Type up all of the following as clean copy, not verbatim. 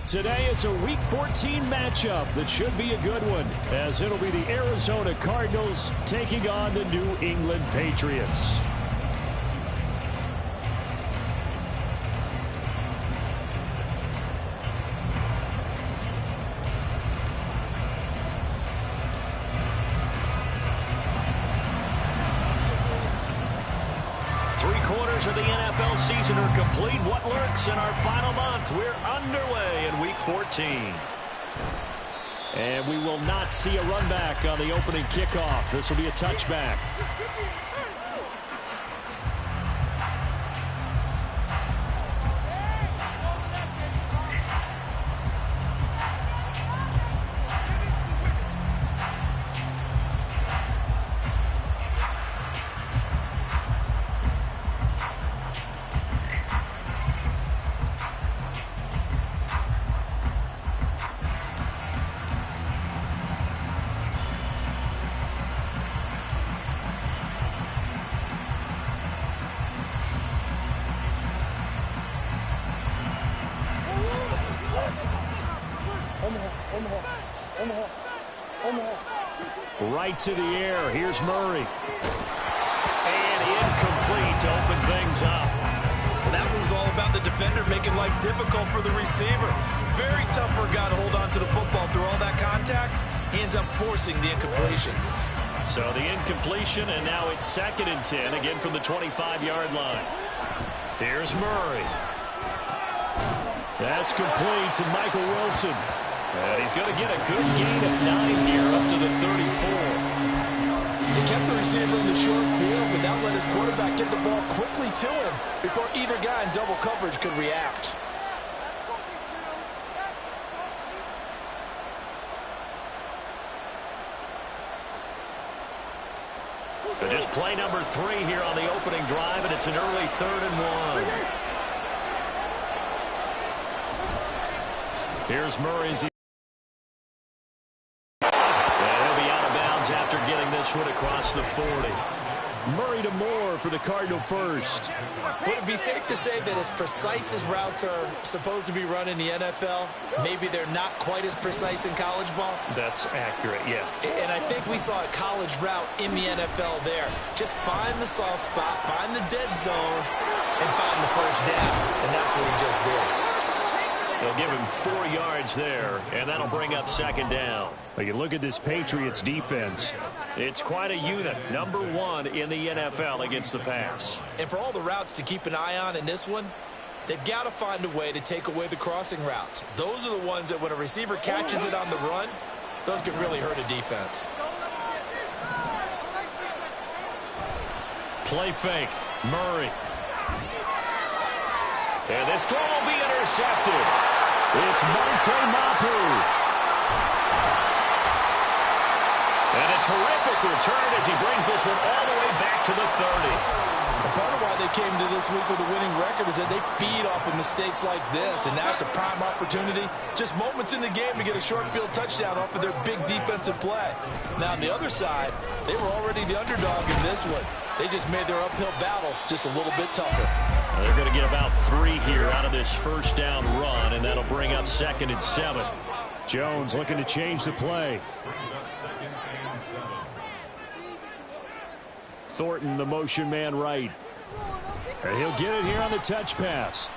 Today it's a Week 14 matchup that should be a good one, as it'll be the Arizona Cardinals taking on the New England Patriots. Three-quarters of the NFL season are complete. What lurks in our final month? We're underway in Week 14. And we will not see a run back on the opening kickoff. This will be a touchback. Right to the air. Here's Murray. And incomplete to open things up. Well, that one was all about the defender making life difficult for the receiver. Very tough for a guy to hold on to the football through all that contact. He ends up forcing the incompletion. So the incompletion, and now it's 2nd and 10, again from the 25-yard line. Here's Murray. That's complete to Michael Wilson. And he's going to get a good gain of 9 here up to the 34. He kept the receiver in the short field, but that let his quarterback get the ball quickly to him before either guy in double coverage could react. So just play number 3 here on the opening drive, and it's an early 3rd and 1. Here's Murray's. After getting this one across the 40. Murray to Moore for the Cardinal first. Would it be safe to say that as precise as routes are supposed to be run in the NFL, maybe they're not quite as precise in college ball? That's accurate, yeah. And I think we saw a college route in the NFL there. Just find the soft spot, find the dead zone, and find the first down. And that's what he just did. They'll give him 4 yards there, and that'll bring up 2nd down. Well, you look at this Patriots defense. It's quite a unit. Number 1 in the NFL against the pass. And for all the routes to keep an eye on in this one, they've got to find a way to take away the crossing routes. Those are the ones that when a receiver catches it on the run, those can really hurt a defense. Play fake. Murray. And this throw will be intercepted. It's Mafl. And a terrific return as he brings this one all the way back to the 30. And part of why they came to this week with a winning record is that they feed off of mistakes like this, and now it's a prime opportunity. Just moments in the game to get a short field touchdown off of their big defensive play. Now on the other side, they were already the underdog in this one. They just made their uphill battle just a little bit tougher. They're going to get about 3 here out of this first down run, and that'll bring up 2nd and 7. Jones looking to change the play. Thornton, the motion man right. And he'll get it here on the touch pass.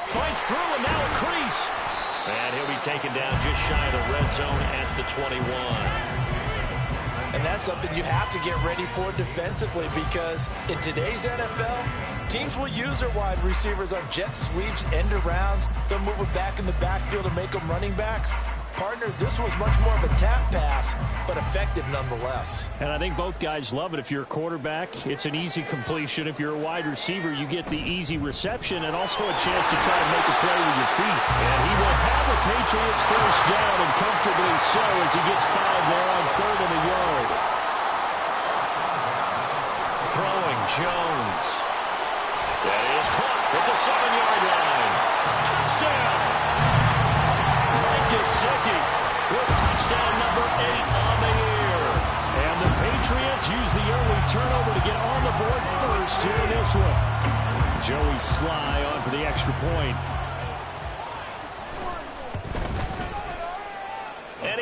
Fights through, and now a crease. And he'll be taken down just shy of the red zone at the 21. And that's something you have to get ready for defensively, because in today's NFL, teams will use their wide receivers on jet sweeps, end arounds. They'll move it back in the backfield and make them running backs. Partner, this was much more of a tap pass, but effective nonetheless. And I think both guys love it. If you're a quarterback, it's an easy completion. If you're a wide receiver, you get the easy reception and also a chance to try to make a play with your feet. And he will have the Patriots first down, and comfortably so, as he gets 5 there on 3rd and a yard. Throwing Jones. That is caught at the 7-yard line. Touchdown! Gesicki with touchdown number 8 on the year. And the Patriots use the early turnover to get on the board first here in this one. Joey Sly on for the extra point.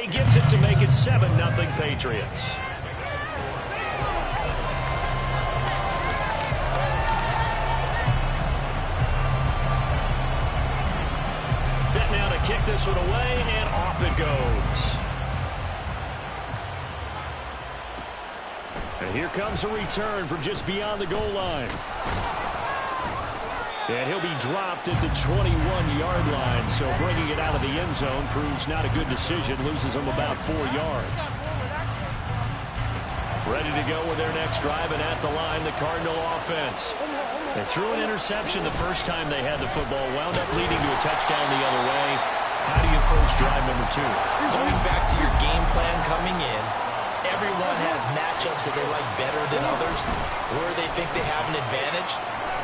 he gets it to make it 7-0 Patriots. Set now to kick this one away, and off it goes. And here comes a return from just beyond the goal line. And he'll be dropped at the 21-yard line, so bringing it out of the end zone proves not a good decision. Loses him about 4 yards. Ready to go with their next drive, and at the line, the Cardinal offense. They threw an interception the first time they had the football, wound up leading to a touchdown the other way. How do you approach drive number 2? Going back to your game plan coming in, everyone has matchups that they like better than others, where they think they have an advantage.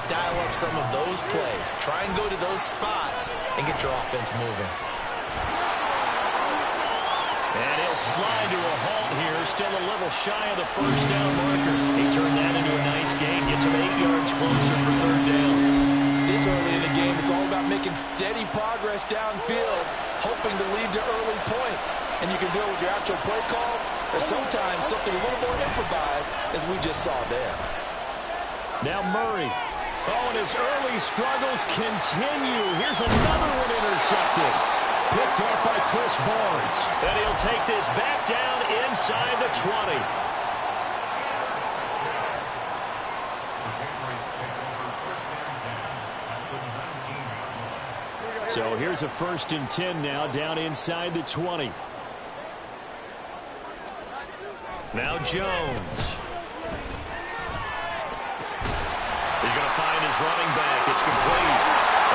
Dial up some of those plays. Try and go to those spots and get your offense moving. And he'll slide to a halt here, still a little shy of the first down marker. He turned that into a nice gain, gets him 8 yards closer for third down. This early in the game, it's all about making steady progress downfield, hoping to lead to early points. And you can do it with your actual play calls, or sometimes something a little more improvised, as we just saw there. Now Murray. Oh, and his early struggles continue. Here's another one intercepted. Picked off by Chris Barnes. And he'll take this back down inside the 20. So here's a 1st and 10 now, down inside the 20. Now Jones. He's going to find his running back. It's complete.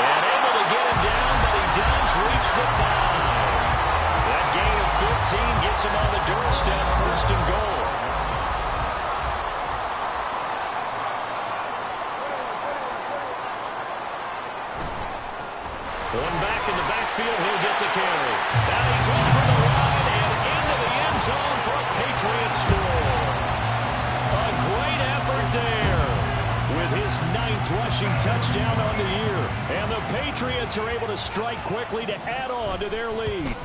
And able to get him down, but he does reach the 5. That gain of 15 gets him on the doorstep, 1st and goal. One back in the backfield, he'll get the carry. Now he's over the line and into the end zone for a Patriot score. A great effort there, with his 9th rushing touchdown on the year. And the Patriots are able to strike quickly to add on to their lead.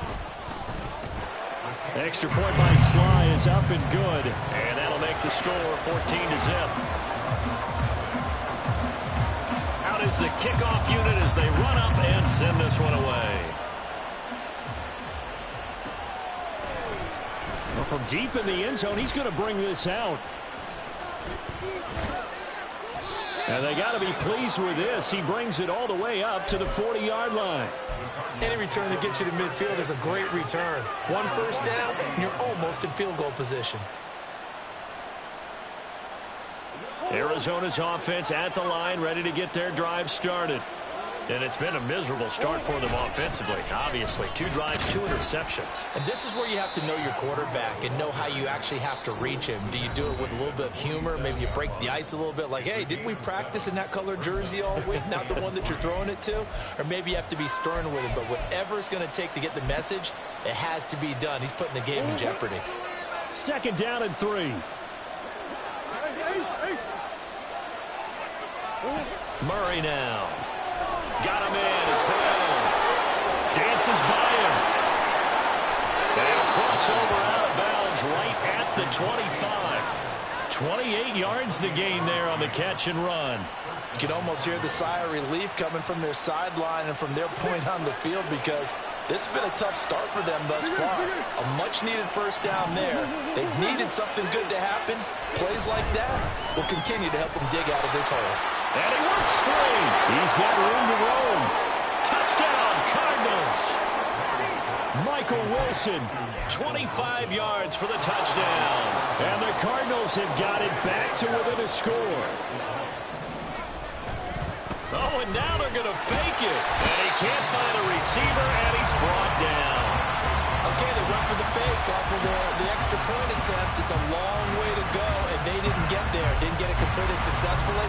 Extra point by Sly is up and good. And that'll make the score 14-0. Out is the kickoff unit as they run up and send this one away. Well, from deep in the end zone, he's going to bring this out. And they got to be pleased with this. He brings it all the way up to the 40-yard line. Any return that gets you to midfield is a great return. 1 first down, and you're almost in field goal position. Arizona's offense at the line, ready to get their drive started. And it's been a miserable start for them offensively, obviously. 2 drives, 2 interceptions. And this is where you have to know your quarterback and know how you actually have to reach him. Do you do it with a little bit of humor? Maybe you break the ice a little bit, like, hey, didn't we practice in that color jersey all week, not the one that you're throwing it to? Or maybe you have to be stern with him. But whatever it's going to take to get the message, it has to be done. He's putting the game in jeopardy. 2nd down and 3. Murray now. Got him in. It's Bell. Dances by him. And a crossover out of bounds right at the 25. 28 yards the gain there on the catch and run. You can almost hear the sigh of relief coming from their sideline and from their point on the field, because this has been a tough start for them thus far. A much-needed first down there. They've needed something good to happen. Plays like that will continue to help them dig out of this hole. And he works free. He's got room to roam. Touchdown, Cardinals. Michael Wilson, 25 yards for the touchdown. And the Cardinals have got it back to within a score. Oh, and now they're going to fake it. And he can't find a receiver, and he's brought down. Okay, they went for the fake off of the extra point attempt. It's a long way to go, and they didn't get there. Didn't get it completed successfully.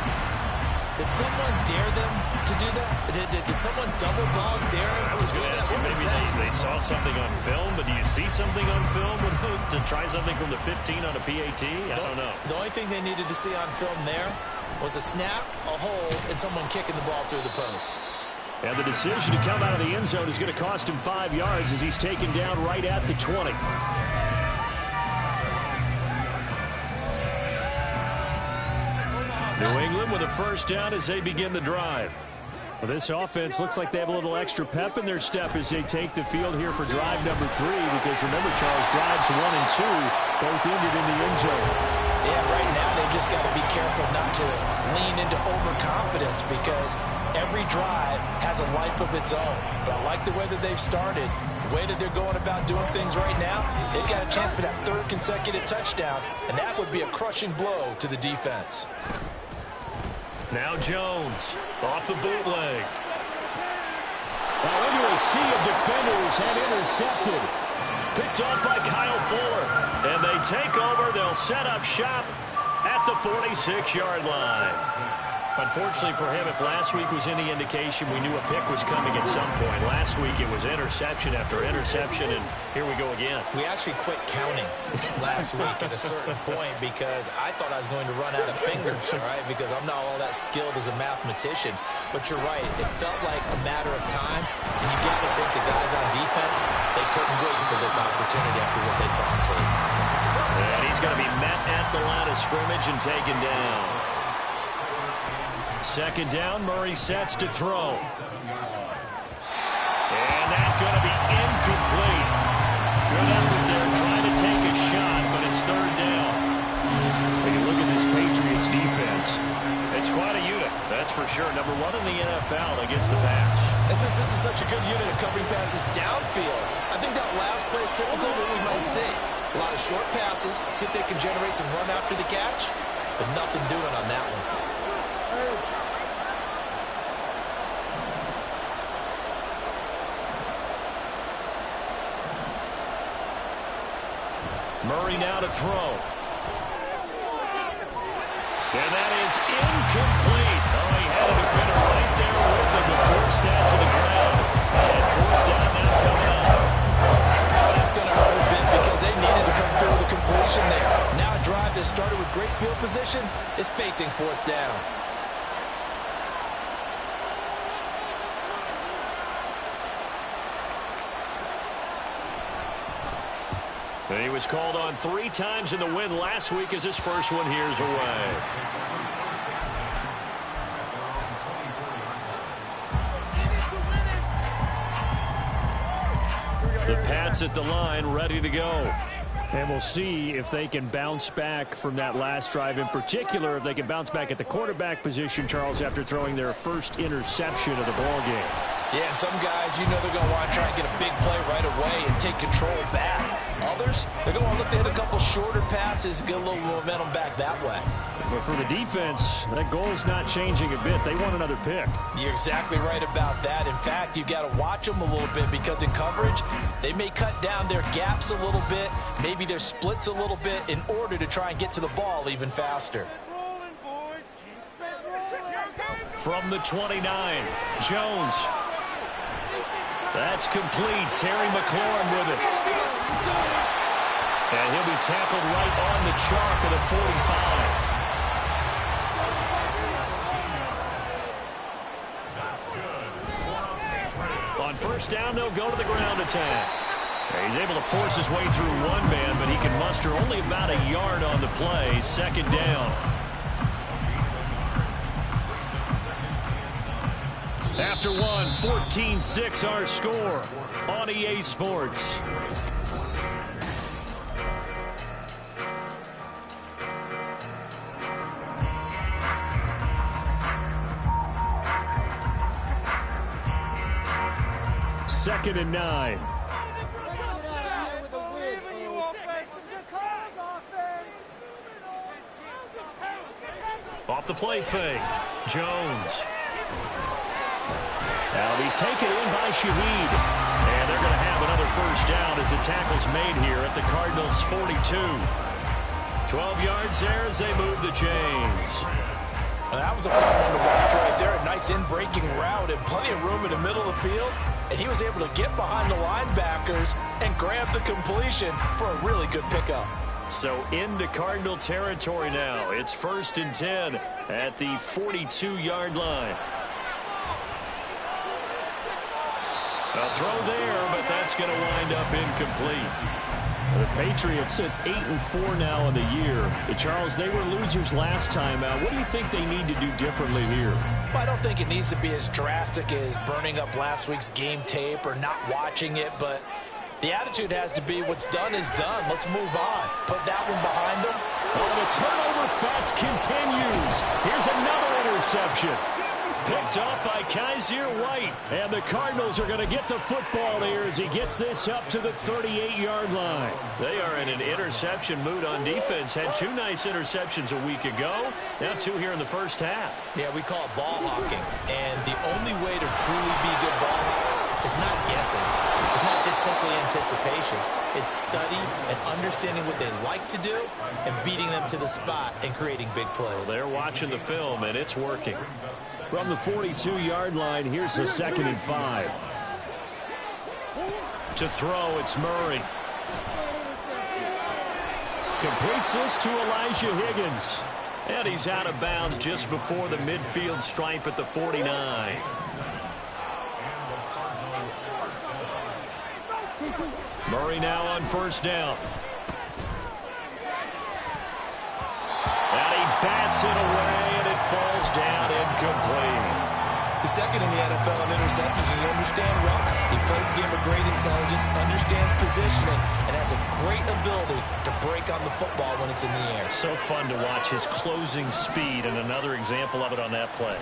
Did someone dare them to do that? Did someone double dog dare them? I was going to ask you, maybe they saw something on film, but do you see something on film with those to try something from the 15 on a PAT? I don't know. The only thing they needed to see on film there was a snap, a hole, and someone kicking the ball through the post. And the decision to come out of the end zone is going to cost him 5 yards as he's taken down right at the 20. New England with a first down as they begin the drive. Well, this offense looks like they have a little extra pep in their step as they take the field here for drive number 3, because remember, Charles, drives 1 and 2 both ended in the end zone. Yeah, right now they've just got to be careful not to lean into overconfidence, because every drive has a life of its own. But I like the way that they've started, the way that they're going about doing things right now. They've got a chance for that 3rd consecutive touchdown, and that would be a crushing blow to the defense. Now Jones off the bootleg. Now into a sea of defenders and intercepted. Picked off by Kyle Fuller. And they take over. They'll set up shop at the 46-yard line. Unfortunately for him, if last week was any indication, we knew a pick was coming at some point. Last week it was interception after interception, and here we go again. We actually quit counting last week at a certain point because I thought I was going to run out of fingers, all right, because I'm not all that skilled as a mathematician. But you're right, it felt like a matter of time, and you got to think the guys on defense, they couldn't wait for this opportunity after what they saw on tape. And he's going to be met at the line of scrimmage and taken down. Second down, Murray sets to throw. And that's going to be incomplete. Good effort there trying to take a shot, but it's 3rd down. When you look at this Patriots defense, it's quite a unit, that's for sure. Number 1 in the NFL against the pass. This is such a good unit of covering passes downfield. I think that last play is typically what we might see. A lot of short passes, see if they can generate some run after the catch, but nothing doing on that one. Murray now to throw. And that is incomplete. Oh, he had a defender right there with him to force that to the ground. And 4th down now coming up. That's going to hurt a bit because they needed to come through with a completion there. Now a drive that started with great field position is facing 4th down. And he was called on 3 times in the win last week as his first one here's away. The Pats at the line, ready to go. And we'll see if they can bounce back from that last drive. In particular, if they can bounce back at the quarterback position, Charles, after throwing their first interception of the ballgame. Yeah, and some guys, you know they're going to want to try and get a big play right away and take control back. Others, they're going to want to look to hit a couple shorter passes, get a little momentum back that way. But for the defense, that goal's not changing a bit. They want another pick. You're exactly right about that. In fact, you've got to watch them a little bit because in coverage, they may cut down their gaps a little bit, maybe their splits a little bit in order to try and get to the ball even faster. From the 29, Jones. That's complete. Terry McLaurin with it. And he'll be tackled right on the chalk at the 45. On first down, they'll go to the ground attack. He's able to force his way through one man, but he can muster only about a yard on the play. 2nd down. After 14-6 our score on EA Sports. Second and 9. Off the play fake. Jones. That'll be taken in by Shaheed. And they're going to have another first down as the tackle's made here at the Cardinals' 42. 12 yards there as they move the chains. Well, that was a fun one to watch right there. A nice in-breaking route and plenty of room in the middle of the field. And he was able to get behind the linebackers and grab the completion for a really good pickup. So into Cardinal territory now. It's 1st and 10 at the 42-yard line. A throw there, but that's going to wind up incomplete. The Patriots at 8-4 now in the year. Charles, they were losers last time out. What do you think they need to do differently here? Well, I don't think it needs to be as drastic as burning up last week's game tape or not watching it, but the attitude has to be what's done is done. Let's move on. Put that one behind them. Well, the turnover fest continues. Here's another interception. Picked up by Kaiser White. And the Cardinals are going to get the football here as he gets this up to the 38-yard line. They are in an interception mood on defense. Had 2 nice interceptions a week ago. Now 2 here in the first half. Yeah, we call it ball hawking. And the only way to truly be good ball hawks is not guessing. It's not just simply anticipation. It's study and understanding what they like to do and beating them to the spot and creating big plays. Well, they're watching the film, and it's working. From the 42-yard line, here's the 2nd and 5. To throw, it's Murray. Completes this to Elijah Higgins. And he's out of bounds just before the midfield stripe at the 49. Murray now on first down. And he bats it away, and it falls down incomplete. He's second in the NFL in interceptions, and you understand why. He plays the game with great intelligence, understands positioning, and has a great ability to break on the football when it's in the air. So fun to watch his closing speed, and another example of it on that play.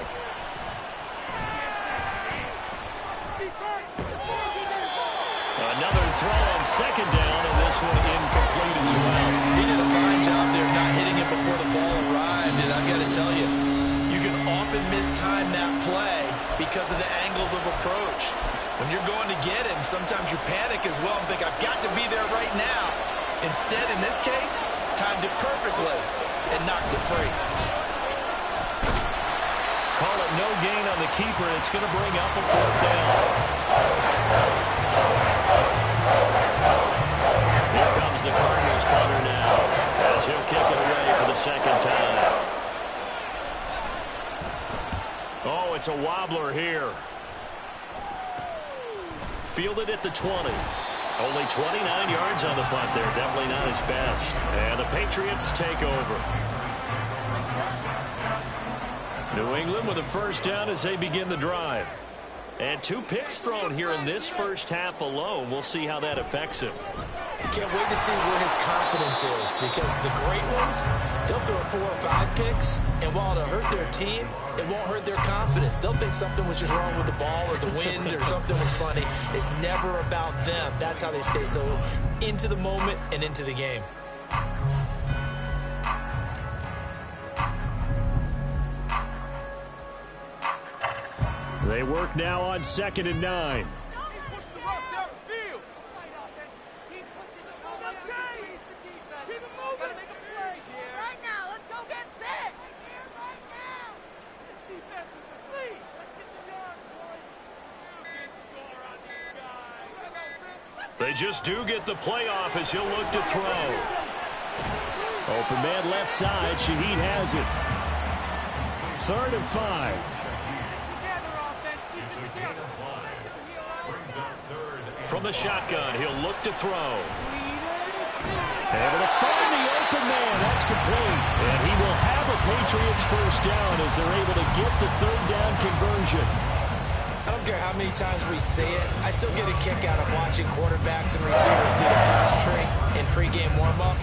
Another throw on second down, and this one incomplete as well. He did a fine job there not hitting it before the ball arrived, and I've got to tell you, you can often mistime that play because of the angles of approach. When you're going to get him, sometimes you panic as well and think, I've got to be there right now. Instead, in this case, timed it perfectly and knocked it free. Call it no gain on the keeper. It's going to bring up a 4th down. Here comes the Cardinals punter now, as he'll kick it away for the 2nd time. Oh, it's a wobbler here. Fielded at the 20. Only 29 yards on the punt there. Definitely not his best. And the Patriots take over. New England with a first down as they begin the drive. And 2 picks thrown here in this first half alone. We'll see how that affects him. Can't wait to see where his confidence is, because the great ones, they'll throw 4 or 5 picks, and while it'll hurt their team, it won't hurt their confidence. They'll think something was just wrong with the ball or the wind or something was funny. It's never about them. That's how they stay so into the moment and into the game. They work now on 2nd and 9. They just do get the playoff as he'll look to throw. Open man left side. Shaheed has it. 3rd and 5. From the shotgun, he'll look to throw. Able to find the open man. That's complete. And he will have a Patriots first down as they're able to get the 3rd down conversion. I don't care how many times we see it. I still get a kick out of watching quarterbacks and receivers do the pass tree in pregame warm-up.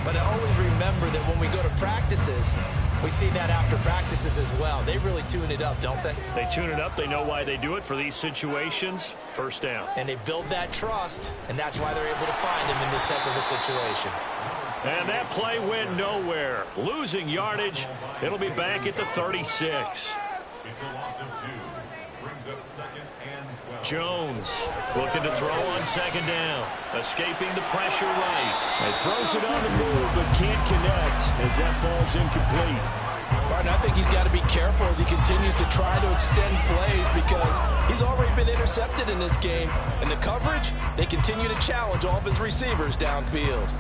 But I always remember that when we go to practices, we see that after practices as well. They really tune it up, don't they? They tune it up. They know why they do it for these situations. First down. And they build that trust, and that's why they're able to find him in this type of a situation. And that play went nowhere. Losing yardage. It'll be back at the 36. It's a loss of 2. Brings up 2nd and 12. Jones looking to throw on 2nd down. Escaping the pressure right. He throws it on the move but can't connect as that falls incomplete. Martin, I think he's got to be careful as he continues to try to extend plays because he's already been intercepted in this game. And the coverage, they continue to challenge all of his receivers downfield.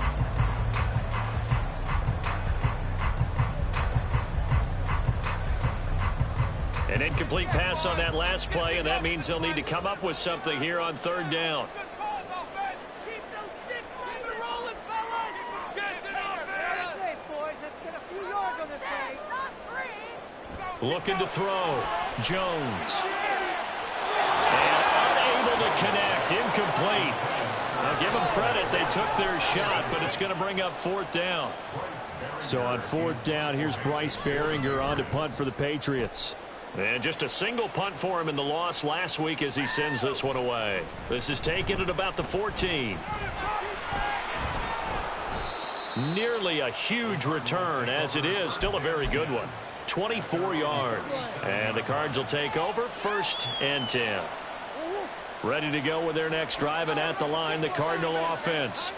And An incomplete pass on that last play, and that means they'll need to come up with something here on third down. Looking to throw. Jones. And unable to connect. Incomplete. Now give them credit. They took their shot, but it's going to bring up fourth down. So on fourth down, here's Bryce Baringer on to punt for the Patriots. And just a single punt for him in the loss last week as he sends this one away. This is taken at about the 14. Nearly a huge return, as it is still a very good one. 24 yards. And the Cards will take over, 1st and 10. Ready to go with their next drive, and at the line, the Cardinal offense.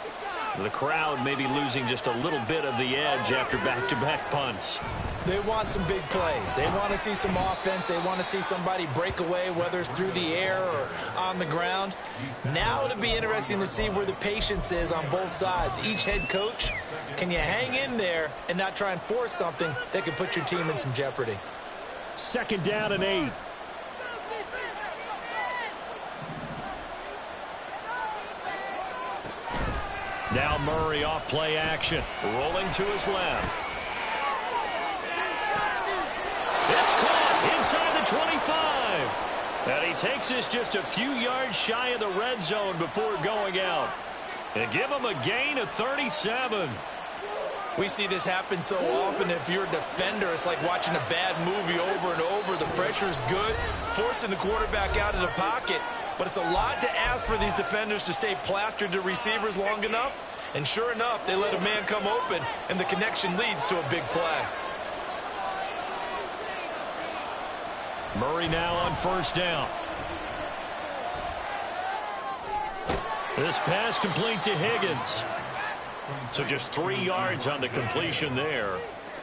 The crowd may be losing just a little bit of the edge after back-to-back punts. They want some big plays. They want to see some offense. They want to see somebody break away, whether it's through the air or on the ground. Now it'll be interesting to see where the patience is on both sides. Each head coach, can you hang in there and not try and force something that could put your team in some jeopardy? 2nd down and 8. Now Murray off play action. Rolling to his left. It's caught inside the 25. And he takes this just a few yards shy of the red zone before going out. And give him a gain of 37. We see this happen so often. If you're a defender, it's like watching a bad movie over and over. The pressure's good, forcing the quarterback out of the pocket. But it's a lot to ask for these defenders to stay plastered to receivers long enough. And sure enough, they let a man come open, and the connection leads to a big play. Murray now on 1st down. This pass complete to Higgins. So just 3 yards on the completion there.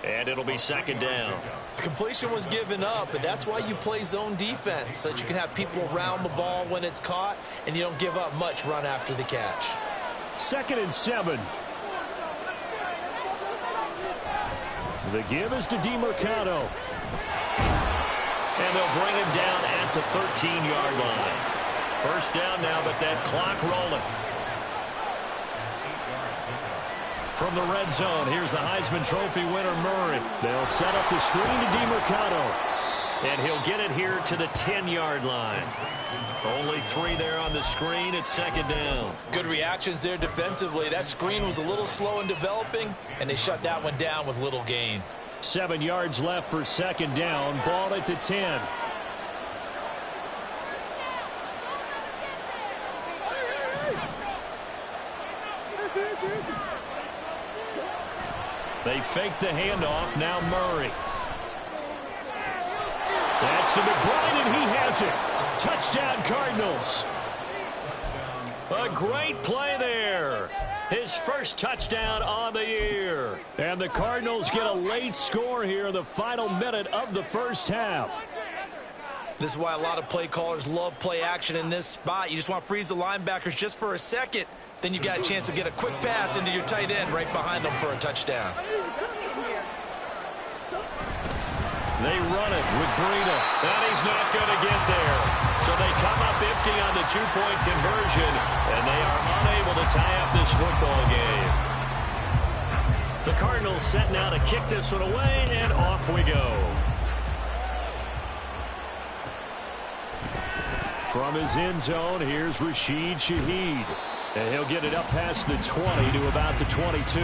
And it'll be 2nd down. The completion was given up, but that's why you play zone defense, so that you can have people around the ball when it's caught, and you don't give up much run after the catch. 2nd and 7. The give is to DeMercado. And they'll bring him down at the 13-yard line. 1st down now, but that clock rolling. From the red zone, here's the Heisman Trophy winner, Murray. They'll set up the screen to DeMercado. And he'll get it here to the 10-yard line. Only 3 there on the screen. It's 2nd down. Good reactions there defensively. That screen was a little slow in developing, and they shut that one down with little gain. 7 yards left for 2nd down. Ball at the 10. They fake the handoff. Now Murray. That's to McBride, and he has it. Touchdown, Cardinals. A great play there. His first touchdown on the year. And the Cardinals get a late score here in the final minute of the 1st half. This is why a lot of play callers love play action in this spot. You just want to freeze the linebackers just for a second. Then you got a chance to get a quick pass into your tight end right behind them for a touchdown. They run it with Breida. And he's not going to get there. So they come up empty on the 2-point conversion. And they are unable to tie up this football game. The Cardinals set now to kick this one away. And off we go. From his end zone, here's Rashid Shaheed. And he'll get it up past the 20 to about the 22.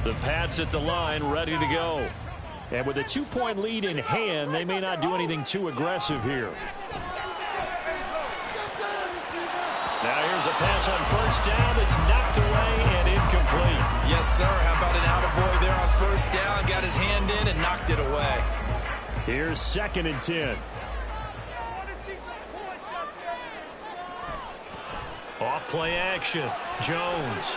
The Pats at the line, ready to go. And with a 2-point lead in hand, they may not do anything too aggressive here. Now here's a pass on 1st down. It's knocked away and incomplete. Yes, sir. How about an attaboy there on 1st down? Got his hand in and knocked it away. Here's 2nd and 10. Off play action. Jones.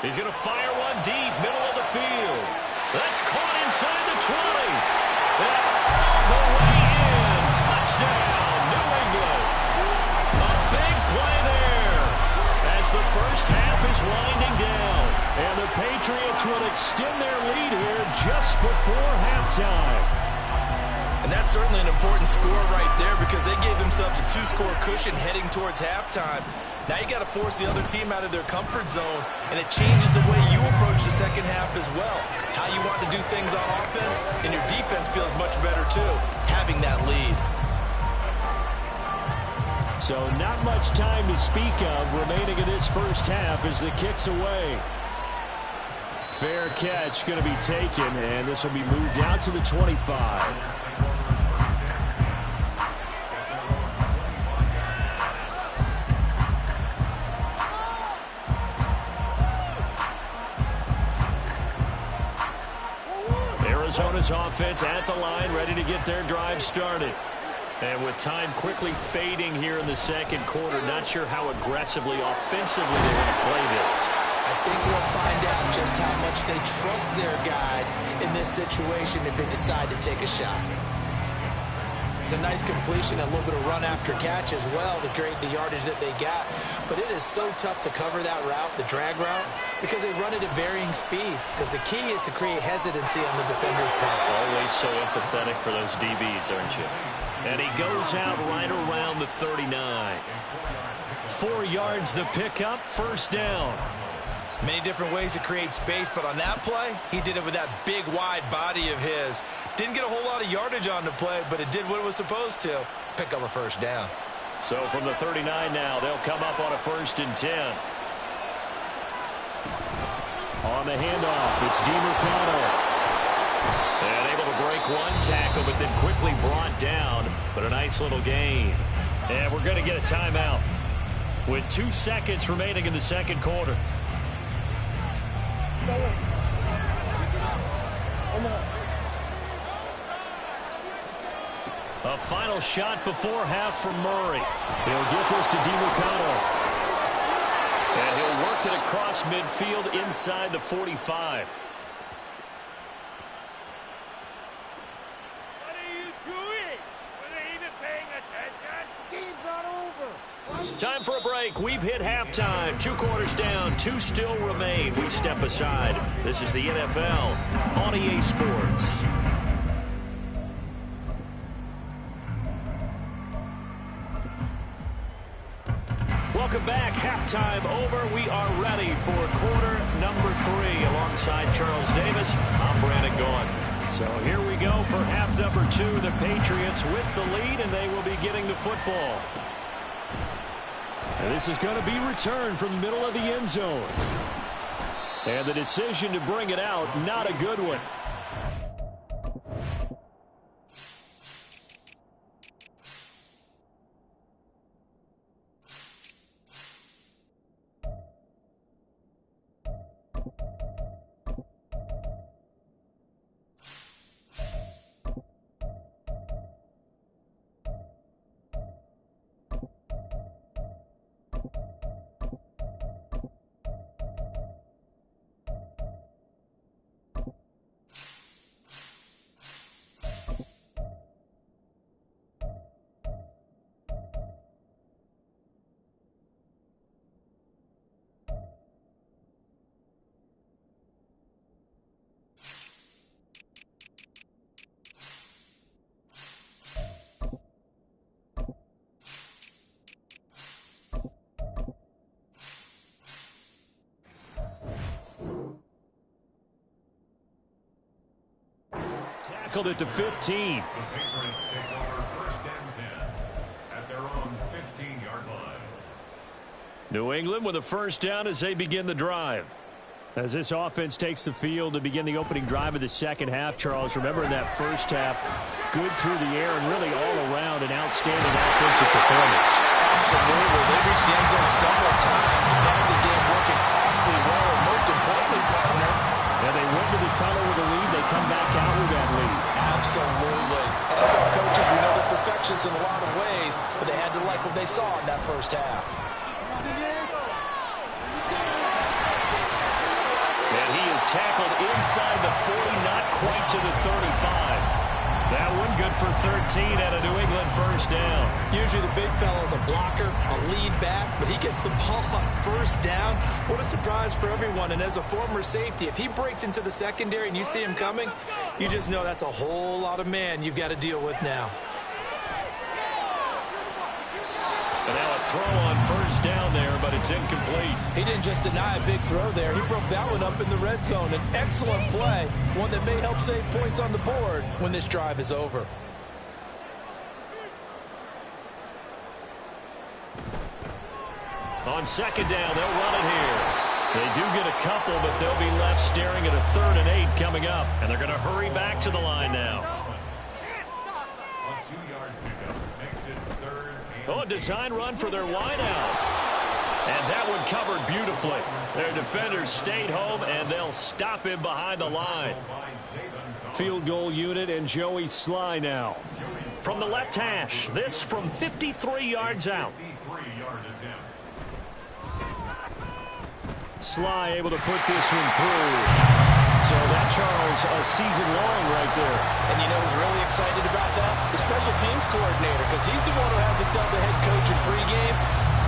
He's going to fire one deep, middle of the field. That's caught inside the 20. And all the way in. Touchdown, New England. A big play there. And the Patriots will extend their lead here just before halftime. And that's certainly an important score right there because they gave themselves a 2-score cushion heading towards halftime. Now you got to force the other team out of their comfort zone, and it changes the way you approach the second half as well. How you want to do things on offense, and your defense feels much better too, having that lead. So not much time to speak of remaining in this first half as the kick's away. Fair catch going to be taken, and this will be moved out to the 25. Arizona's offense at the line, ready to get their drive started. And with time quickly fading here in the second quarter, not sure how aggressively, offensively they want to play this. I think we'll find out just how much they trust their guys in this situation if they decide to take a shot. It's a nice completion, a little bit of run after catch as well to create the yardage that they got. But it is so tough to cover that route, the drag route, because they run it at varying speeds. Because the key is to create hesitancy on the defender's part. Always so empathetic for those DBs, aren't you? And he goes out right around the 39. 4 yards the pickup, first down. Many different ways to create space, but on that play, he did it with that big, wide body of his. Didn't get a whole lot of yardage on the play, but it did what it was supposed to. Pick up a first down. So from the 39 now, they'll come up on a 1st and 10. On the handoff, it's DeMarcano. And able to break one tackle, but then quickly brought down. But a nice little gain. And we're going to get a timeout with 2 seconds remaining in the second quarter. A final shot before half from Murray. He'll get this to DeMarcano. And he'll work it across midfield inside the 45. What are you doing? Were they even paying attention? The game's not over. Time for a break. We've hit halftime. 2 quarters down. 2 still remain. We step aside. This is the NFL on EA Sports. Welcome back. Halftime over. We are ready for quarter number 3. Alongside Charles Davis, I'm Brandon Gaughan. So here we go for half number 2. The Patriots with the lead, and they will be getting the football. And this is going to be returned from the middle of the end zone. And the decision to bring it out, not a good one. Tackled at the 15. The Patriots take over 1st and 10 at their own 15-yard line. New England with a first down as they begin the drive. As this offense takes the field to begin the opening drive of the second half, Charles, remember in that first half, good through the air and really all around an outstanding offensive performance. Absolutely. They reached the end zone several times. The passing game working awfully well, and most importantly, partner, and they went to the tunnel with a lead. They come back out with that lead. Absolutely. NFL coaches, we know they're perfectionists in a lot of ways, but they had to like what they saw in that first half. And he is tackled inside the 40, not quite to the 35. That one good for 13 and a New England first down. Usually the big fella's a blocker, a lead back, but he gets the ball on first down. What a surprise for everyone. And as a former safety, if he breaks into the secondary and you see him coming, you just know that's a whole lot of man you've got to deal with now. And now a throw on first down there, but it's incomplete. He didn't just deny a big throw there. He broke that one up in the red zone. An excellent play, one that may help save points on the board when this drive is over. On second down, they'll run it here. They do get a couple, but they'll be left staring at a 3rd and 8 coming up. And they're going to hurry back to the line now. A 2-yard pickup makes it 3rd and Oh, a design run for their wideout. And that one covered beautifully. Their defenders stayed home, and they'll stop him behind the line. Field goal unit and Joey Sly now. From the left hash, this from 53 yards out. 53-yard attempt. Sly able to put this one through. So that, Charles, a season long right there. And you know who's really excited about that? The special teams coordinator, because he's the one who has to tell the head coach in pregame,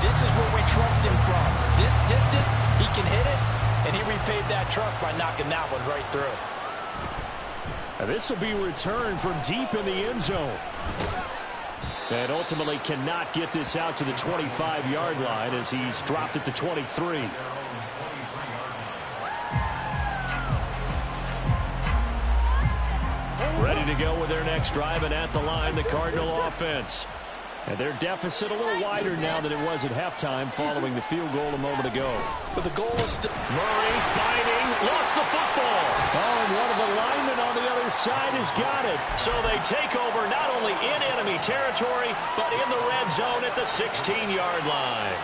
this is where we trust him from. This distance, he can hit it, and he repaid that trust by knocking that one right through. And this will be returned from deep in the end zone. And ultimately cannot get this out to the 25-yard line as he's dropped it to 23. Ready to go with their next drive, and at the line, the Cardinal offense. And their deficit a little wider now than it was at halftime following the field goal a moment ago. But the goal is still... Murray fighting, lost the football. Oh, and one of the linemen on the other side has got it. So they take over not only in enemy territory, but in the red zone at the 16-yard line.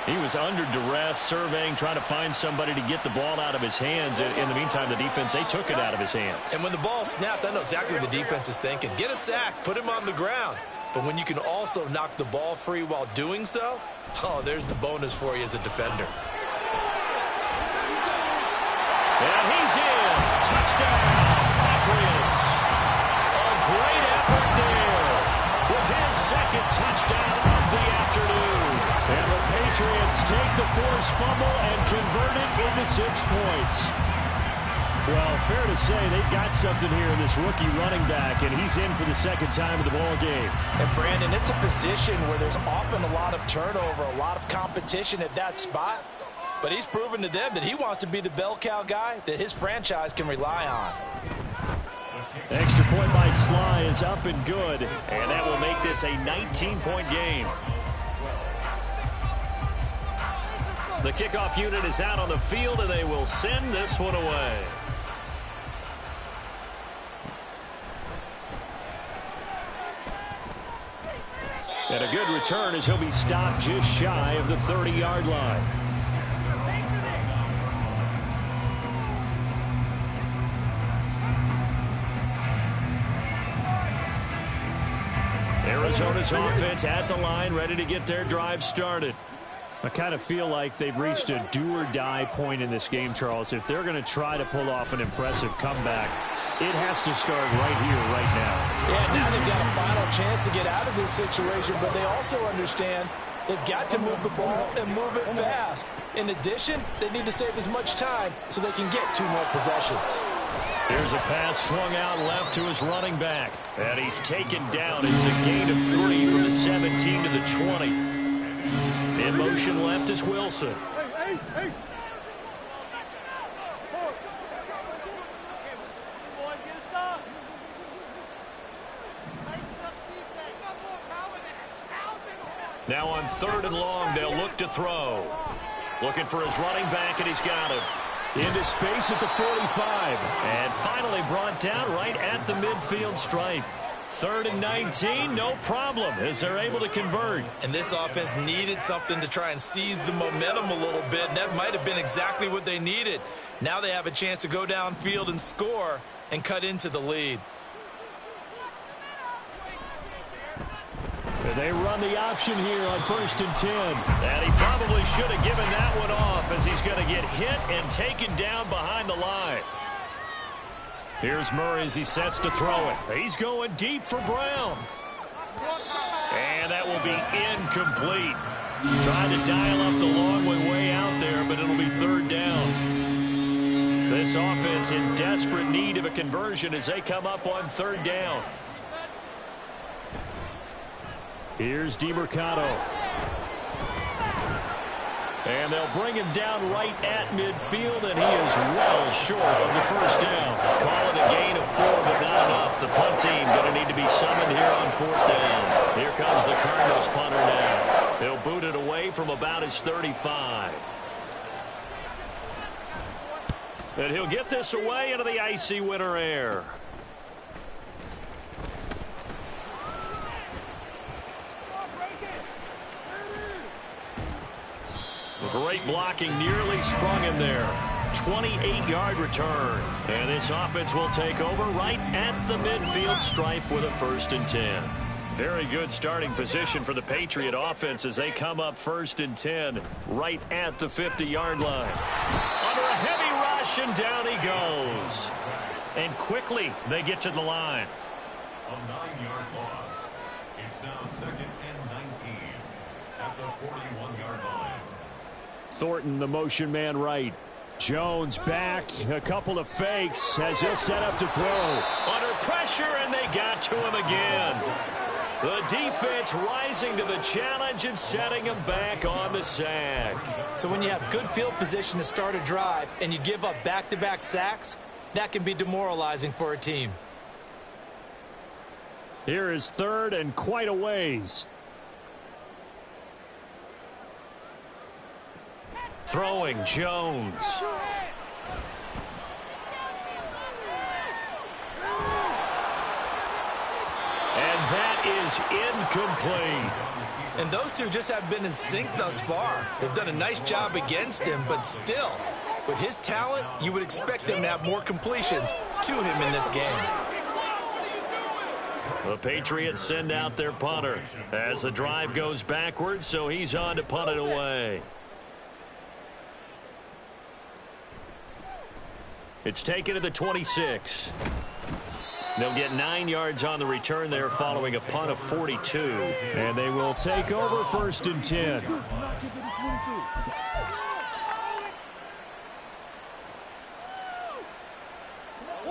He was under duress, surveying, trying to find somebody to get the ball out of his hands. In the meantime, the defense, they took it out of his hands. And when the ball snapped, I know exactly what the defense is thinking. Get a sack, put him on the ground. But when you can also knock the ball free while doing so, oh, there's the bonus for you as a defender. And he's in. Touchdown, Patriots. A great effort there with his second touchdown of the afternoon. And the Patriots take the forced fumble and convert it into 6 points. Well, fair to say they've got something here in this rookie running back, and he's in for the second time of the ball game. And, Brandon, it's a position where there's often a lot of turnover, a lot of competition at that spot. But he's proven to them that he wants to be the bell cow guy that his franchise can rely on. Extra point by Sly is up and good, and that will make this a 19-point game. The kickoff unit is out on the field, and they will send this one away. And a good return as he'll be stopped just shy of the 30-yard line. Arizona's offense at the line, ready to get their drive started. I kind of feel like they've reached a do-or-die point in this game, Charles. If they're going to try to pull off an impressive comeback, it has to start right here, right now. Yeah, now they've got a final chance to get out of this situation, but they also understand they've got to move the ball and move it fast. In addition, they need to save as much time so they can get 2 more possessions. Here's a pass swung out left to his running back. And he's taken down. It's a gain of 3 from the 17 to the 20. In motion left is Wilson. Now on 3rd and long, they'll look to throw. Looking for his running back, and he's got him. Into space at the 45. And finally brought down right at the midfield stripe. 3rd and 19, no problem, as they're able to convert. And this offense needed something to try and seize the momentum a little bit, and that might have been exactly what they needed. Now they have a chance to go downfield and score and cut into the lead. They run the option here on 1st and 10. And he probably should have given that one off, as he's going to get hit and taken down behind the line. Here's Murray as he sets to throw it. He's going deep for Brown. And that will be incomplete. Trying to dial up the long way out there, but it'll be third down. This offense in desperate need of a conversion as they come up on third down. Here's DeMercado. And they'll bring him down right at midfield, and he is well short of the first down. Call it a gain of 4, but not enough. The punt team going to need to be summoned here on fourth down. Here comes the Cardinals punter now. He'll boot it away from about his 35. And he'll get this away into the icy winter air. Great blocking, nearly sprung him there. 28-yard return. And this offense will take over right at the midfield stripe with a 1st and 10. Very good starting position for the Patriot offense as they come up 1st and 10 right at the 50-yard line. Under a heavy rush, and down he goes. And quickly they get to the line. A 9-yard loss. It's now 2nd and 19 at the 41-yard line. Thornton, the motion man right. Jones back. A couple of fakes as he'll set up to throw. Under pressure, and they got to him again. The defense rising to the challenge and setting him back on the sack. So when you have good field position to start a drive and you give up back-to-back sacks, that can be demoralizing for a team. Here is 3rd and quite a ways. Throwing Jones. And that is incomplete. And those two just have been in sync thus far. They've done a nice job against him, but still, with his talent, you would expect them to have more completions to him in this game. The Patriots send out their punter as the drive goes backwards, so he's on to punt it away. It's taken to the 26. They'll get 9 yards on the return there following a punt of 42. And they will take over 1st and 10.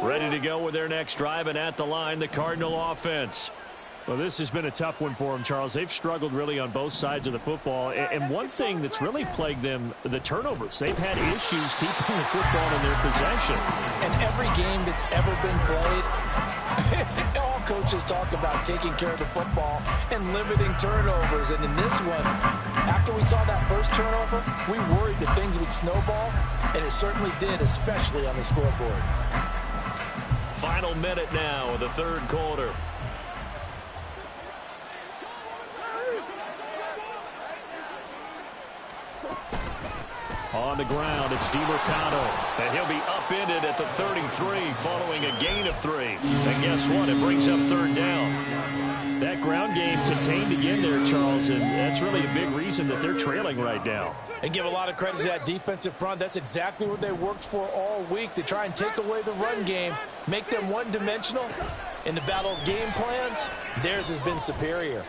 Ready to go with their next drive, and at the line, the Cardinal offense. Well, this has been a tough one for them, Charles. They've struggled really on both sides of the football. And one thing that's really plagued them, the turnovers. They've had issues keeping the football in their possession. And every game that's ever been played, all coaches talk about taking care of the football and limiting turnovers. And in this one, after we saw that first turnover, we worried that things would snowball, and it certainly did, especially on the scoreboard. Final minute now of the 3rd quarter. On the ground, it's DeMercado. And he'll be upended at the 33 following a gain of 3. And guess what? It brings up 3rd down. That ground game contained again there, Charles, and that's really a big reason that they're trailing right now. And give a lot of credit to that defensive front. That's exactly what they worked for all week, to try and take away the run game, make them one-dimensional. In the battle of game plans, theirs has been superior.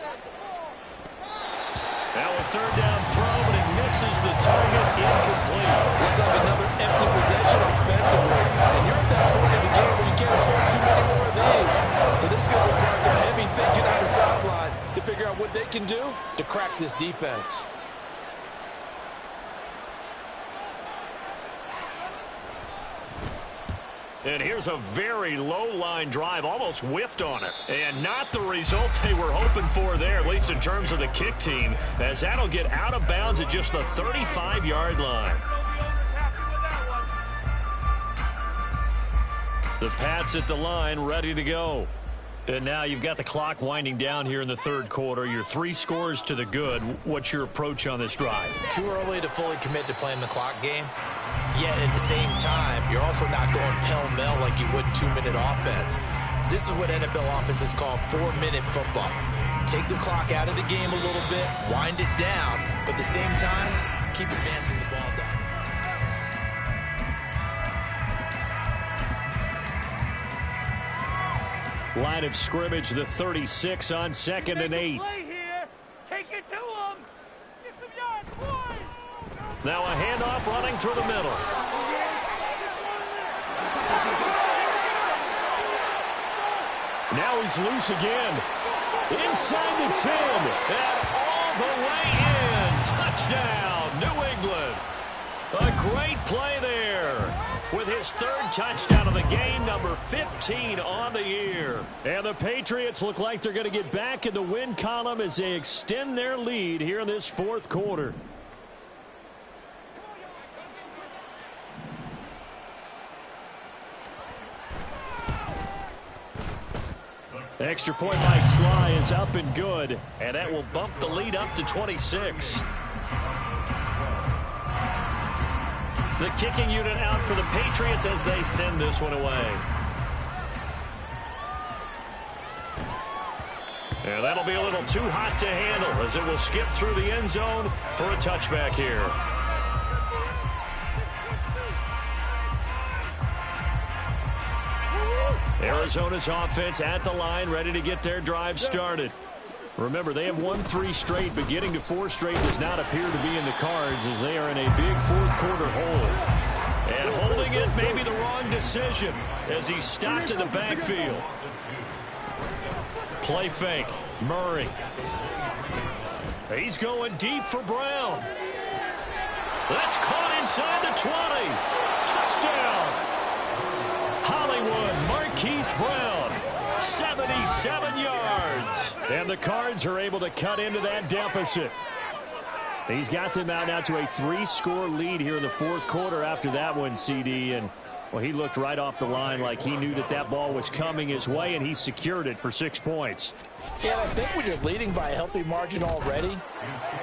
Now a 3rd down throw, but it misses the target, incomplete. Looks like another empty possession offensively. And you're at that point in the game where you can't afford too many more of these. So this is going to require some heavy thinking on the sideline to figure out what they can do to crack this defense. And here's a very low-line drive, almost whiffed on it. And not the result they were hoping for there, at least in terms of the kick team, as that'll get out of bounds at just the 35-yard line. The Pats at the line, ready to go. And now you've got the clock winding down here in the 3rd quarter. You're 3 scores to the good. What's your approach on this drive? Too early to fully commit to playing the clock game. Yet at the same time, you're also not going pell-mell like you would 2-minute offense. This is what NFL offenses call 4-minute football. Take the clock out of the game a little bit, wind it down, but at the same time, keep advancing the ball down. Line of scrimmage, the 36 on 2nd and 8. Play here. Take it to him. Get some yards, boys. Now a handoff running through the middle. Now he's loose again. Inside the 10. And all the way in. Touchdown, New England. A great play there. With his 3rd touchdown of the game, number 15 on the year. And the Patriots look like they're going to get back in the win column as they extend their lead here in this 4th quarter. Extra point by Sly is up and good, and that will bump the lead up to 26. The kicking unit out for the Patriots as they send this one away. And that'll be a little too hot to handle as it will skip through the end zone for a touchback here. Arizona's offense at the line, ready to get their drive started. Remember, they have won 3 straight, but getting to 4 straight does not appear to be in the cards as they are in a big 4th quarter hole. And holding it may be the wrong decision as he's stopped in the backfield. Play fake. Murray. He's going deep for Brown. That's caught inside the 20. Touchdown. Hollywood Marquise Brown. 77 yards. And the Cards are able to cut into that deficit. He's got them out now to a 3-score lead here in the 4th quarter after that one, CD. And, well, he looked right off the line like he knew that that ball was coming his way, and he secured it for 6 points. Yeah, I think when you're leading by a healthy margin already,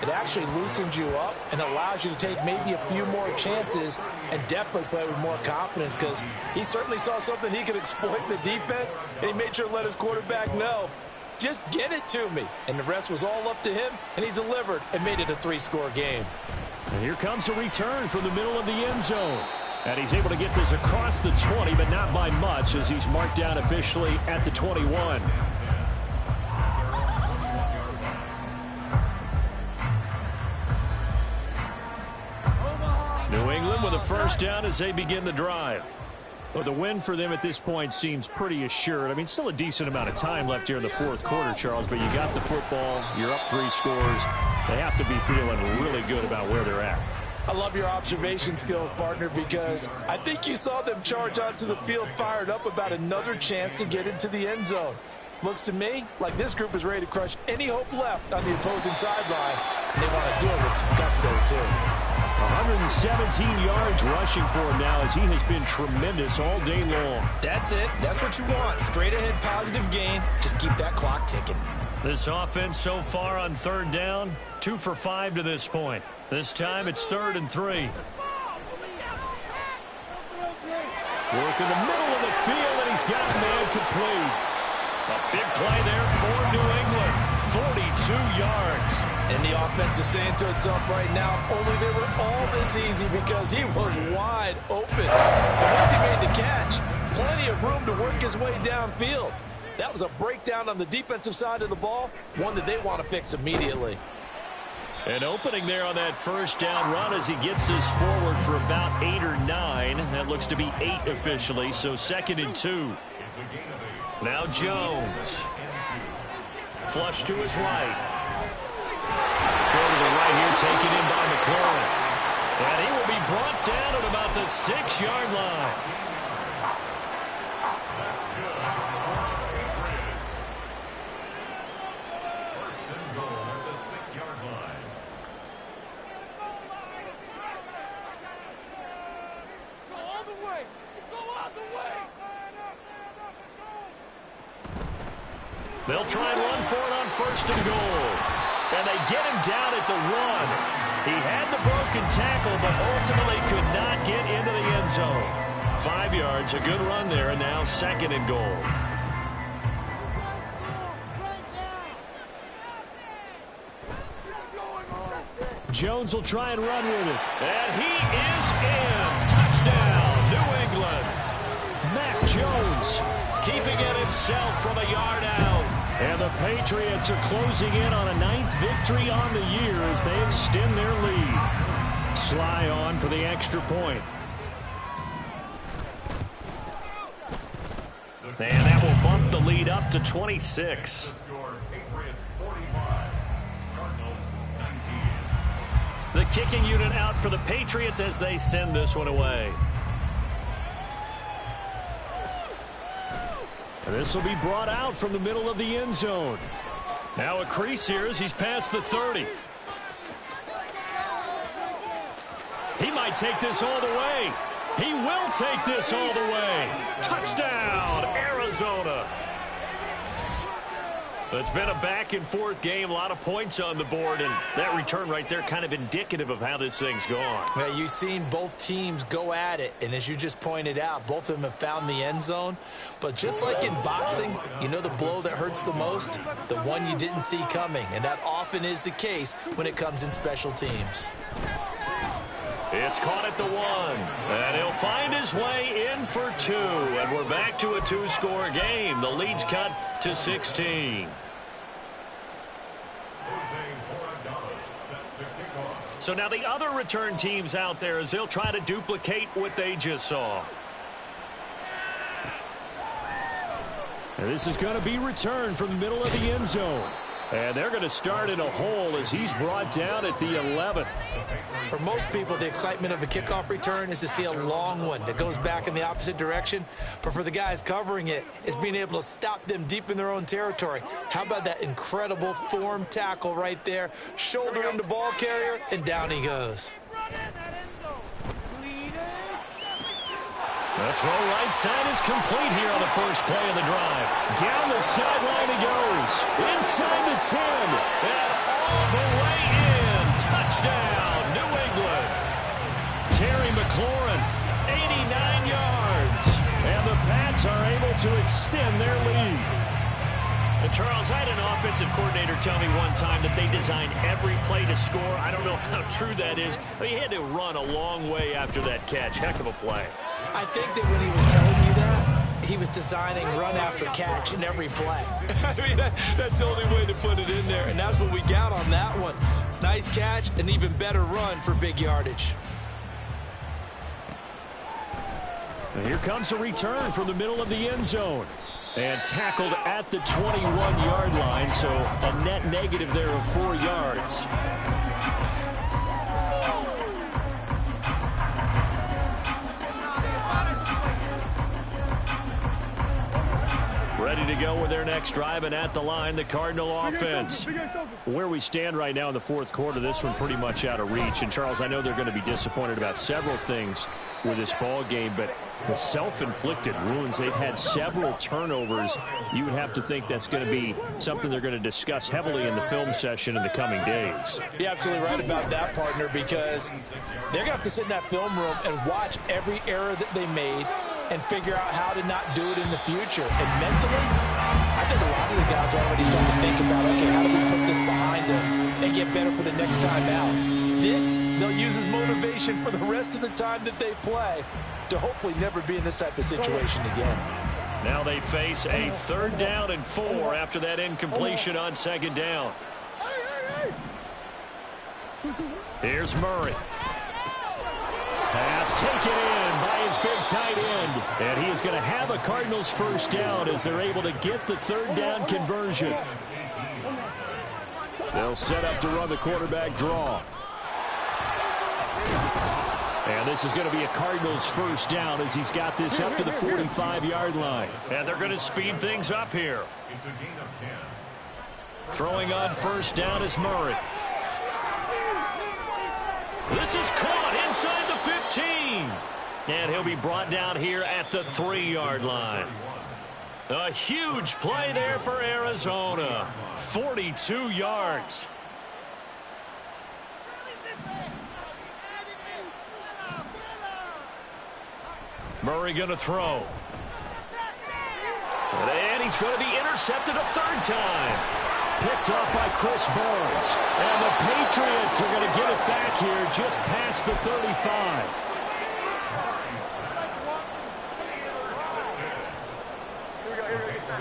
it actually loosens you up and allows you to take maybe a few more chances and definitely play with more confidence because he certainly saw something he could exploit in the defense, and he made sure to let his quarterback know, just get it to me. And the rest was all up to him, and he delivered and made it a 3-score game. And here comes a return from the middle of the end zone. And he's able to get this across the 20, but not by much as he's marked down officially at the 21. New England with a first down as they begin the drive. Well, the win for them at this point seems pretty assured. I mean, still a decent amount of time left here in the 4th quarter, Charles, but you got the football, you're up 3 scores. They have to be feeling really good about where they're at. I love your observation skills, partner, because I think you saw them charge onto the field fired up about another chance to get into the end zone. Looks to me like this group is ready to crush any hope left on the opposing sideline. They want to do it with some gusto, too. 117 yards rushing for him now as he has been tremendous all day long. That's it. That's what you want. Straight ahead positive gain. Just keep that clock ticking. This offense so far on 3rd down, 2 for 5 to this point. This time it's 3rd and 3. Work in the middle of the field, and he's got a man complete. A big play there for New England. 42 yards. And the offense is saying to itself right now, only they were all this easy because he was wide open. And once he made the catch, plenty of room to work his way downfield. That was a breakdown on the defensive side of the ball, one that they want to fix immediately. An opening there on that first down run as he gets this forward for about 8 or 9. That looks to be 8 officially, so 2nd and 2. Now Jones. Flush to his right. Throw to the right here, taken in by McLaurin. And he will be brought down at about the 6-yard line. That's good. Patriots. First and goal at the 6-yard line. Go all the way. Go all the way. Let's go. They'll try and run for it on 1st and goal. And they get him down at the 1. He had the broken tackle, but ultimately could not get into the end zone. 5 yards, a good run there, and now 2nd and goal. Jones will try and run with it. And he is in. Touchdown, New England. Mac Jones keeping it himself from a yard out. And the Patriots are closing in on a 9th victory on the year as they extend their lead. Sly on for the extra point. And that will bump the lead up to 26. The kicking unit out for the Patriots as they send this one away. And this will be brought out from the middle of the end zone. Now a crease here as he's past the 30. He might take this all the way. He will take this all the way. Touchdown, Arizona. It's been a back-and-forth game, a lot of points on the board, and that return right there kind of indicative of how this thing's gone. Well, you've seen both teams go at it, and as you just pointed out, both of them have found the end zone. But just like in boxing, you know the blow that hurts the most? The one you didn't see coming, and that often is the case when it comes in special teams. It's caught at the 1, and he'll find his way in for 2, and we're back to a 2-score game. The lead's cut to 16. So now the other return teams out there as they'll try to duplicate what they just saw. And this is going to be returned from the middle of the end zone. And they're going to start in a hole as he's brought down at the 11. For most people, the excitement of a kickoff return is to see a long one that goes back in the opposite direction. But for the guys covering it, it's being able to stop them deep in their own territory. How about that incredible form tackle right there? Shoulder into ball carrier, and down he goes. The throw right side is complete here on the first play of the drive. Down the sideline he goes. Inside the 10. And all the way in. Touchdown, New England. Terry McLaurin, 89 yards. And the Pats are able to extend their lead. And Charles, I had an offensive coordinator tell me one time that they design every play to score. I don't know how true that is, but he had to run a long way after that catch. Heck of a play. I think that when he was telling you that, he was designing run after catch in every play. I mean, that's the only way to put it in there, and that's what we got on that one. Nice catch, an even better run for big yardage. And here comes a return from the middle of the end zone. And tackled at the 21-yard line, so a net negative there of 4 yards. Ready to go with their next drive, and at the line, the Cardinal offense. Where we stand right now in the fourth quarter, this one pretty much out of reach. And, Charles, I know they're going to be disappointed about several things with this ball game, but the self-inflicted wounds, they've had several turnovers. You would have to think that's going to be something they're going to discuss heavily in the film session in the coming days. You're absolutely right about that, partner, because they're going to have to sit in that film room and watch every error that they made and figure out how to not do it in the future. And mentally, I think a lot of the guys are already starting to think about, okay, how do we put this behind us and get better for the next time out? This, they'll use as motivation for the rest of the time that they play to hopefully never be in this type of situation again. Now they face a 3rd down and 4 after that incompletion on 2nd down. Here's Murray. Pass taken in by his big tight end. And he is going to have a Cardinals first down as they're able to get the 3rd down conversion. They'll set up to run the quarterback draw. And this is going to be a Cardinals first down as he's got this up to the 45-yard line. And they're going to speed things up here. It's a gain of 10. Throwing on first down is Murray. This is caught inside the 15. And he'll be brought down here at the 3-yard line. A huge play there for Arizona. 42 yards. Murray going to throw. And he's going to be intercepted a 3rd time. Picked off by Chris Barnes. And the Patriots are going to get it back here just past the 35.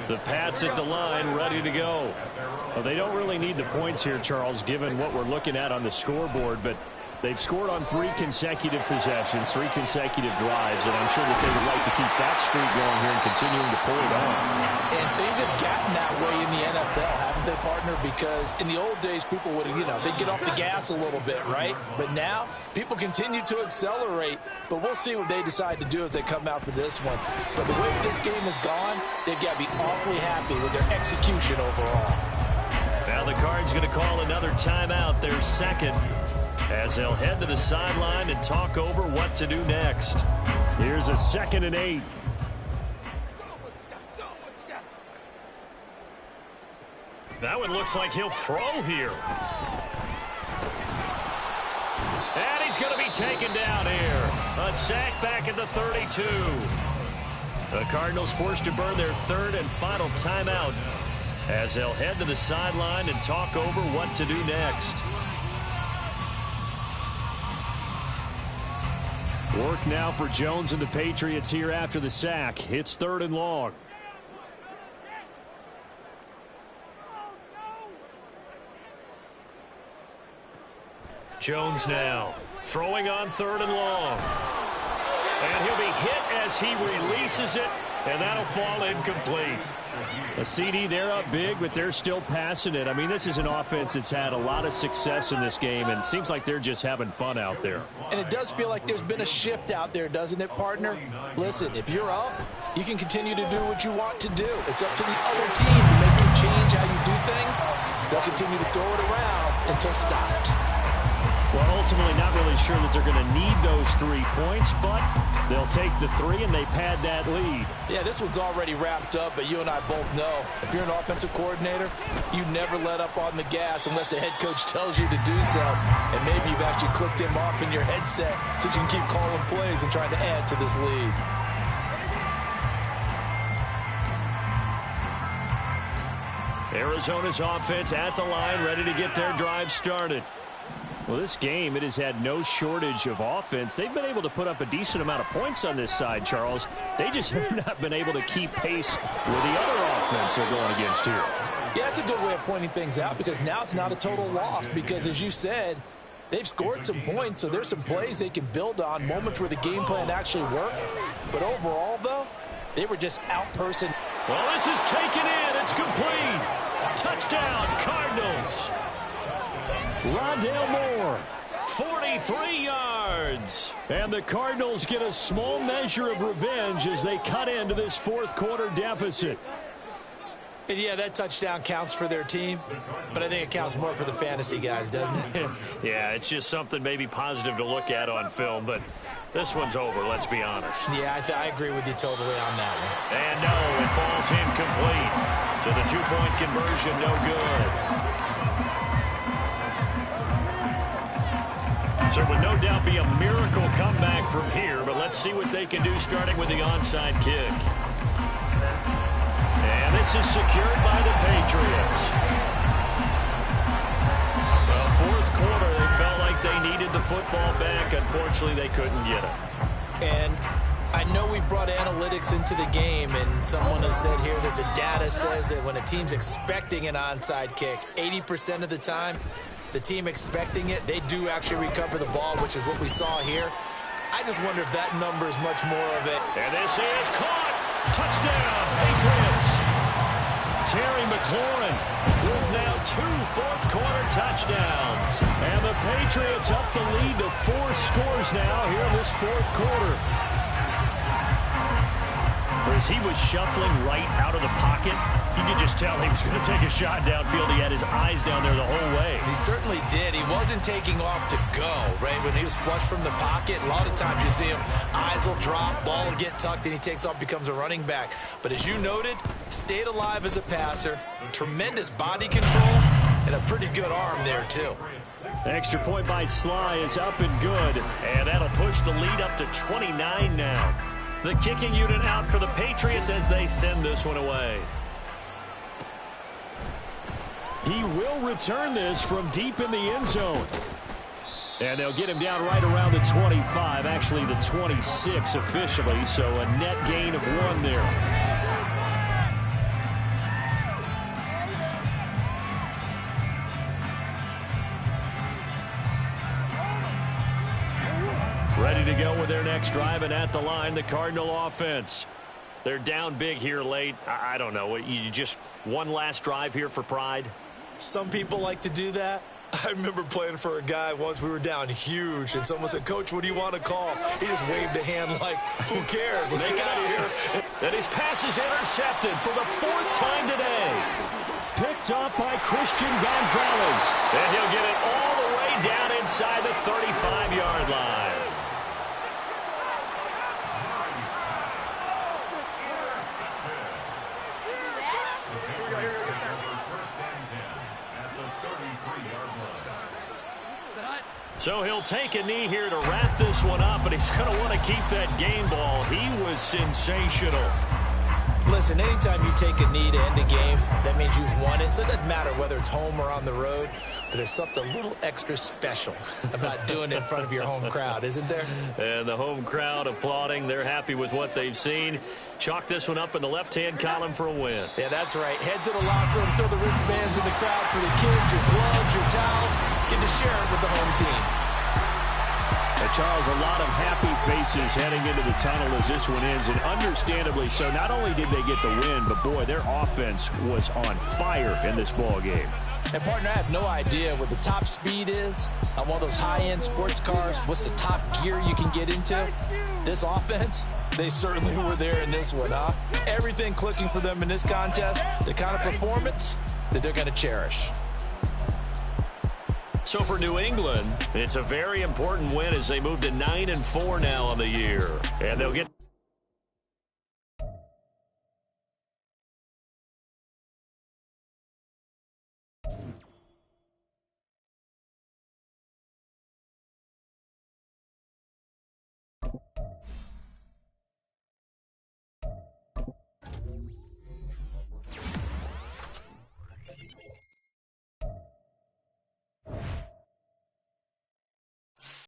The Pats at the line, ready to go. Well, they don't really need the points here, Charles, given what we're looking at on the scoreboard, but they've scored on 3 consecutive possessions, 3 consecutive drives, and I'm sure that they would like to keep that streak going here and continuing to pull it on. And things have gotten that way in the NFL, haven't they, partner? Because in the old days, people would, they'd get off the gas a little bit, right? But now, people continue to accelerate, but we'll see what they decide to do as they come out for this one. But the way this game has gone, they've got to be awfully happy with their execution overall. Now the Cards going to call another timeout, their second, as they'll head to the sideline and talk over what to do next. Here's a 2nd and 8. That one looks like he'll throw here. And he's going to be taken down here. A sack back at the 32. The Cardinals forced to burn their 3rd and final timeout as they'll head to the sideline and talk over what to do next. Work now for Jones and the Patriots here after the sack. It's 3rd and long. Jones now throwing on 3rd and long. And he'll be hit as he releases it, and that'll fall incomplete. A CD, they're up big, but they're still passing it. I mean, this is an offense that's had a lot of success in this game, and it seems like they're just having fun out there. And it does feel like there's been a shift out there, doesn't it, partner? Listen, if you're up, you can continue to do what you want to do. It's up to the other team to make you change how you do things. They'll continue to throw it around until stopped. Well, ultimately not really sure that they're going to need those 3 points, but they'll take the 3 and they pad that lead. Yeah, this one's already wrapped up, but you and I both know if you're an offensive coordinator, you never let up on the gas unless the head coach tells you to do so. And maybe you've actually clicked him off in your headset so you can keep calling plays and trying to add to this lead. Arizona's offense at the line, ready to get their drive started. Well, this game, it has had no shortage of offense. They've been able to put up a decent amount of points on this side, Charles. They just have not been able to keep pace with the other offense they're going against here. Yeah, that's a good way of pointing things out because now it's not a total loss because, as you said, they've scored some points, so there's some plays they can build on, moments where the game plan actually worked. But overall, though, they were just out-person. Well, this is taken in. It's complete. Touchdown, Cardinals. Rondale Moore, 43 yards. And the Cardinals get a small measure of revenge as they cut into this 4th quarter deficit. And yeah, that touchdown counts for their team, but I think it counts more for the fantasy guys, doesn't it? Yeah, it's just something maybe positive to look at on film, but this one's over, let's be honest. Yeah, I agree with you totally on that one. And no, it falls incomplete. So the 2-point conversion, no good. So it would no doubt be a miracle comeback from here, but let's see what they can do starting with the onside kick. And this is secured by the Patriots. Well, 4th quarter, they felt like they needed the football back. Unfortunately, they couldn't get it. And I know we brought analytics into the game, and someone has said here that the data says that when a team's expecting an onside kick, 80% of the time, the team expecting it, they do actually recover the ball, which is what we saw here. I just wonder if that number is much more of it. And this is caught. Touchdown, Patriots. Terry McLaurin with now 2 4th-quarter touchdowns. And the Patriots up the lead to 4 scores now here in this 4th quarter. As he was shuffling right out of the pocket, you could just tell he was going to take a shot downfield. He had his eyes down there the whole way. He certainly did. He wasn't taking off to go, right? When he was flush from the pocket, a lot of times you see him, eyes will drop, ball will get tucked, and he takes off, becomes a running back. But as you noted, stayed alive as a passer, tremendous body control, and a pretty good arm there, too. Extra point by Sly is up and good, and that'll push the lead up to 29 now. The kicking unit out for the Patriots as they send this one away. He will return this from deep in the end zone. And they'll get him down right around the 25, actually the 26 officially, so a net gain of 1 there. to go with their next drive, and at the line, the Cardinal offense. They're down big here late. I don't know. You just one last drive here for pride? Some people like to do that. I remember playing for a guy once. We were down huge, and someone said, "Coach, what do you want to call?" He just waved a hand like, "Who cares? Let's get out of here." And his pass is intercepted for the 4th time today. Picked up by Christian Gonzalez. And he'll get it all the way down inside the 35-yard line. So he'll take a knee here to wrap this one up, and he's going to want to keep that game ball. He was sensational. Listen, anytime you take a knee to end a game, that means you've won it. So it doesn't matter whether it's home or on the road, but there's something a little extra special about doing it in front of your home crowd, isn't there? And the home crowd applauding. They're happy with what they've seen. Chalk this one up in the left-hand column for a win. Yeah, that's right. Head to the locker room, throw the wristbands in the crowd for the kids, your gloves, your towels. Get to share it with the home team. Charles, a lot of happy faces heading into the tunnel as this one ends, and understandably so. Not only did they get the win, but boy, their offense was on fire in this ball game. And partner, I have no idea what the top speed is on one of those high-end sports cars. What's the top gear you can get into? This offense, they certainly were there in this one, huh? Everything clicking for them in this contest, the kind of performance that they're going to cherish. So for New England, it's a very important win as they move to 9-4 now on the year. And they'll get